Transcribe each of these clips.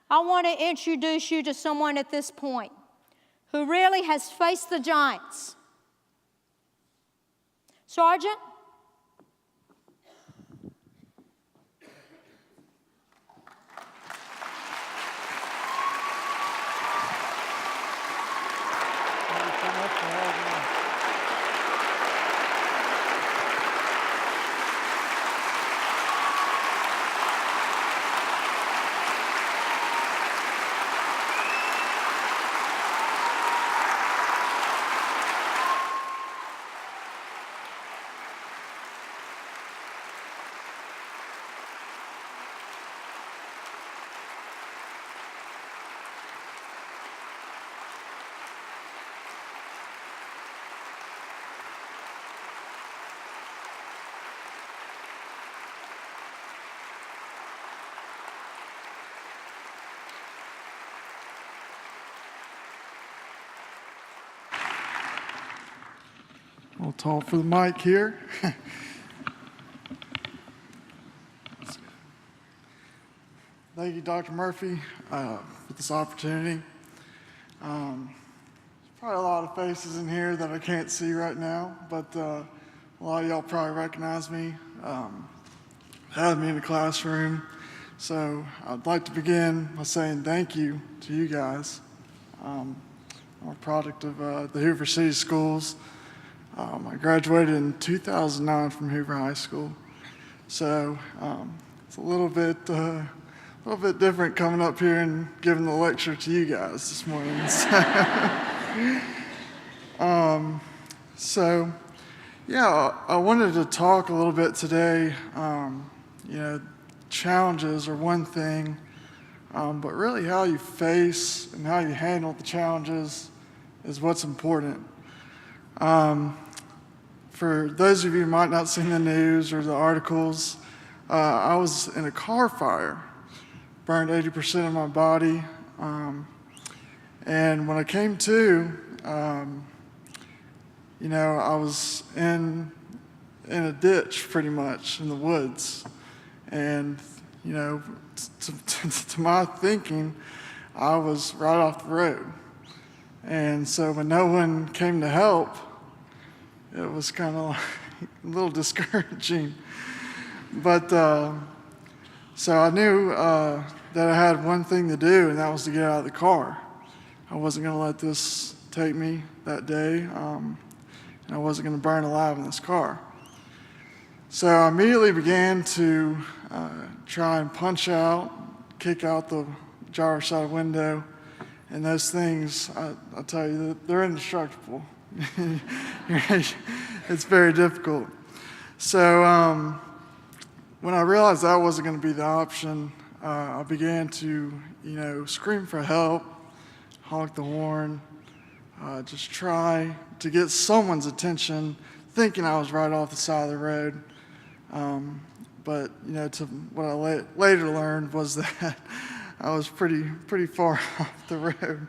I want to introduce you to someone at this point who really has faced the giants. Sergeant? I'll talk for the mic here. Thank you, Dr. Murphy, for this opportunity. There's probably a lot of faces in here that I can't see right now, but a lot of y'all probably recognize me, had me in the classroom. So I'd like to begin by saying thank you to you guys. I'm a product of the Hoover City Schools. I graduated in 2009 from Hoover High School, so it's a little bit different coming up here and giving the lecture to you guys this morning. I wanted to talk a little bit today. Challenges are one thing, but really how you face and how you handle the challenges is what's important. For those of you who might not have seen the news or the articles, I was in a car fire, burned 80% of my body, and when I came to, I was in a ditch pretty much in the woods, and to my thinking, I was right off the road, and so when no one came to help, it was kind of like a little discouraging. But so I knew that I had one thing to do, and that was to get out of the car. I wasn't going to let this take me that day, and I wasn't going to burn alive in this car. So I immediately began to try and punch out, kick out the driver's side window, and those things, I tell you, they're indestructible. It's very difficult. So when I realized that wasn't going to be the option, I began to, scream for help, honk the horn, just try to get someone's attention, thinking I was right off the side of the road. But to what I later learned was that I was pretty far off the road.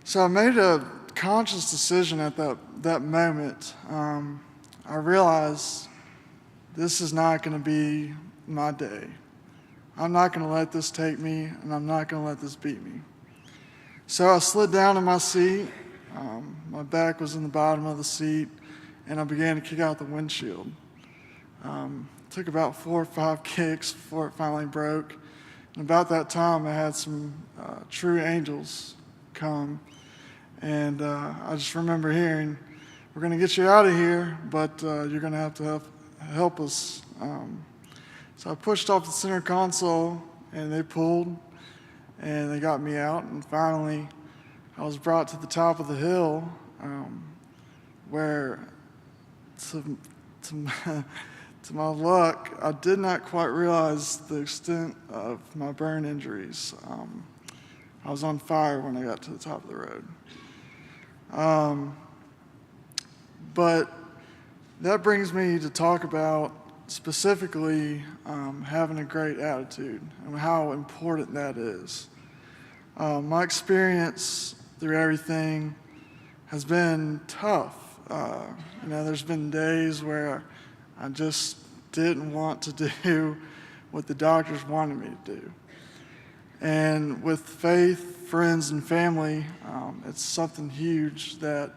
So I made a conscious decision at that moment. I realized this is not going to be my day. I'm not going to let this take me, and I'm not going to let this beat me. So I slid down in my seat. My back was in the bottom of the seat, and I began to kick out the windshield. Took about 4 or 5 kicks before it finally broke. And about that time, I had some true angels come. And I just remember hearing, "We're going to get you out of here, but you're going to have to help us." So I pushed off the center console, and they pulled, and they got me out. And finally, I was brought to the top of the hill, where, to my luck, I did not quite realize the extent of my burn injuries. I was on fire when I got to the top of the road. But that brings me to talk about specifically having a great attitude and how important that is. My experience through everything has been tough. There's been days where I just didn't want to do what the doctors wanted me to do. And with faith, friends, and family, it's something huge that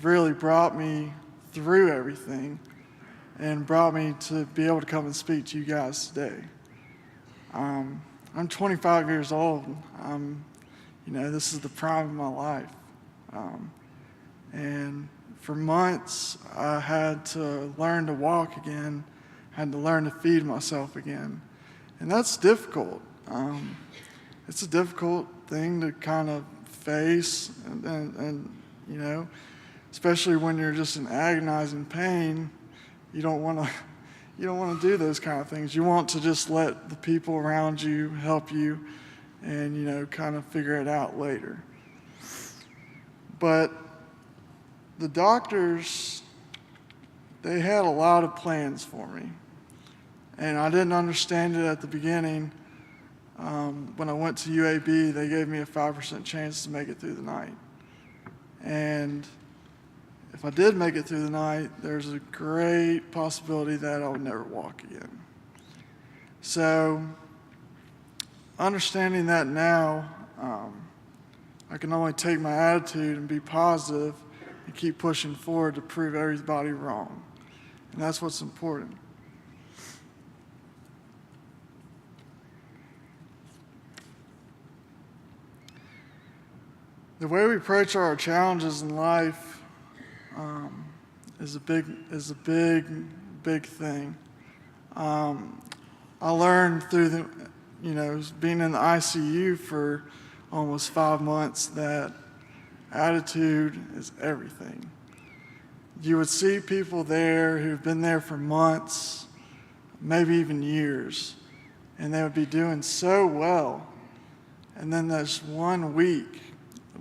really brought me through everything and brought me to be able to come and speak to you guys today. I'm 25 years old. This is the prime of my life. And for months, I had to learn to walk again, had to learn to feed myself again. And that's difficult. It's a difficult thing to kind of face, and especially when you're just in agonizing pain, you don't want to do those kind of things. You want to just let the people around you help you and, kind of figure it out later. But the doctors, they had a lot of plans for me. And I didn't understand it at the beginning. When I went to UAB, they gave me a 5% chance to make it through the night. And if I did make it through the night, there's a great possibility that I would never walk again. So, understanding that now, I can only take my attitude and be positive and keep pushing forward to prove everybody wrong. And that's what's important. The way we approach our challenges in life is a big thing. I learned through being in the ICU for almost 5 months that attitude is everything. You would see people there who've been there for months, maybe even years, and they would be doing so well. And then there's 1 week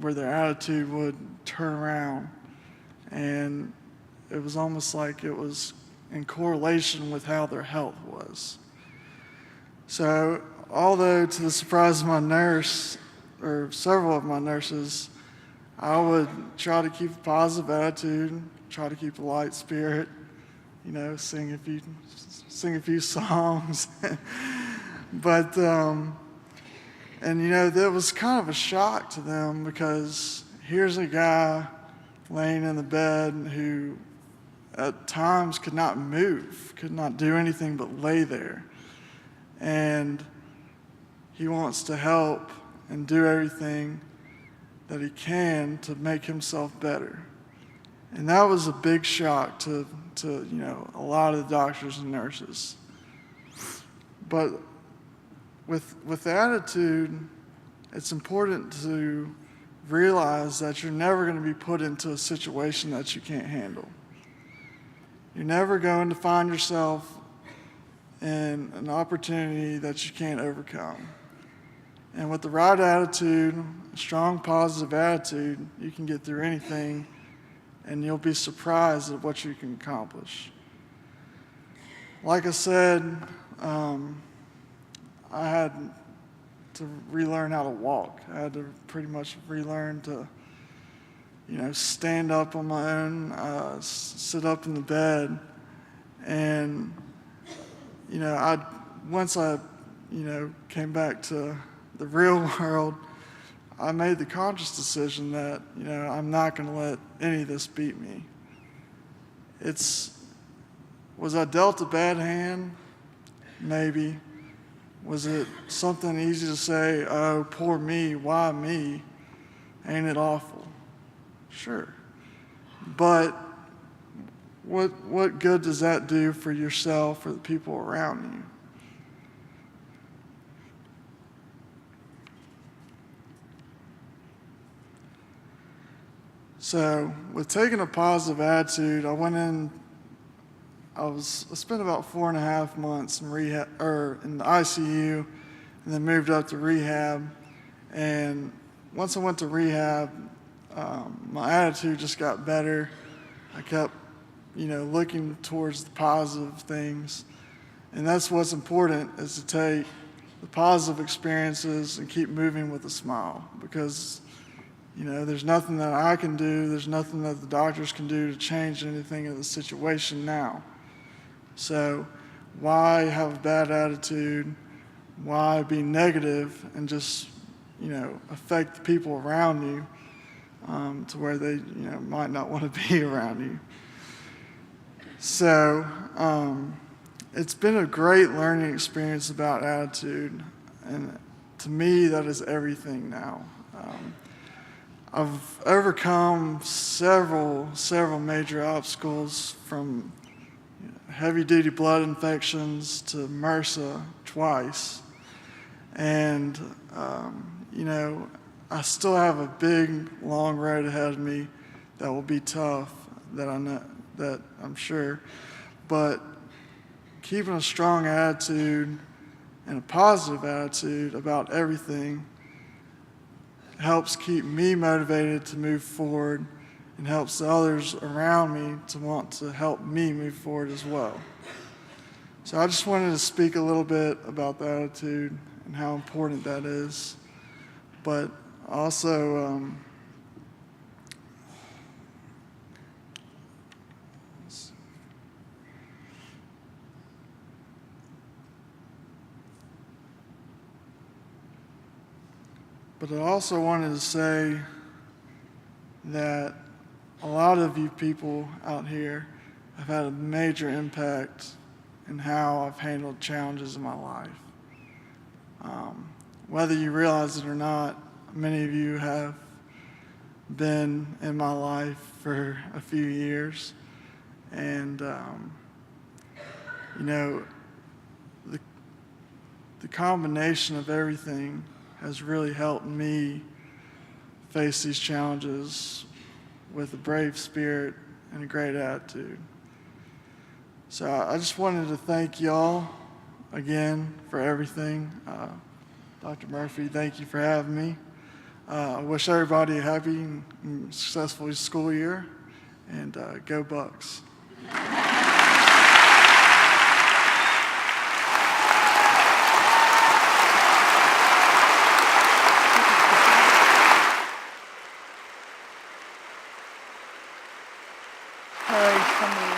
where their attitude would turn around, and it was almost like it was in correlation with how their health was. So, although to the surprise of my nurse, or several of my nurses, I would try to keep a positive attitude, try to keep a light spirit, sing a few songs. But that was kind of a shock to them, because here's a guy laying in the bed who at times could not move, could not do anything but lay there. And he wants to help and do everything that he can to make himself better. And that was a big shock to a lot of the doctors and nurses. But with attitude, it's important to realize that you're never going to be put into a situation that you can't handle. You're never going to find yourself in an opportunity that you can't overcome. And with the right attitude, a strong positive attitude, you can get through anything, and you'll be surprised at what you can accomplish. Like I said, I had to relearn how to walk. I had to pretty much relearn to, stand up on my own, sit up in the bed. And, once I came back to the real world, I made the conscious decision that, I'm not going to let any of this beat me. Was I dealt a bad hand? Maybe. Was it something easy to say, oh, poor me, why me? Ain't it awful? Sure. But what good does that do for yourself or the people around you? So, with taking a positive attitude, I spent about 4.5 months in rehab, or in the ICU, and then moved up to rehab. And once I went to rehab, my attitude just got better. I kept, looking towards the positive things. And that's what's important, is to take the positive experiences and keep moving with a smile, because there's nothing that I can do, there's nothing that the doctors can do to change anything in the situation now. So why have a bad attitude? why be negative and just, affect the people around you to where they, might not want to be around you. So it's been a great learning experience about attitude, and to me, that is everything now. I've overcome several major obstacles, from heavy-duty blood infections to MRSA twice. And, I still have a big, long road ahead of me that will be tough, that I'm sure. But keeping a strong attitude and a positive attitude about everything helps keep me motivated to move forward, and helps the others around me to want to help me move forward as well. So I just wanted to speak a little bit about the attitude and how important that is. But also, I also wanted to say that a lot of you people out here have had a major impact in how I've handled challenges in my life. Whether you realize it or not, many of you have been in my life for a few years. And, the combination of everything has really helped me face these challenges with a brave spirit and a great attitude. So I just wanted to thank y'all again for everything. Dr. Murphy, thank you for having me. I wish everybody a happy and successful school year, and go Bucks. Heard from the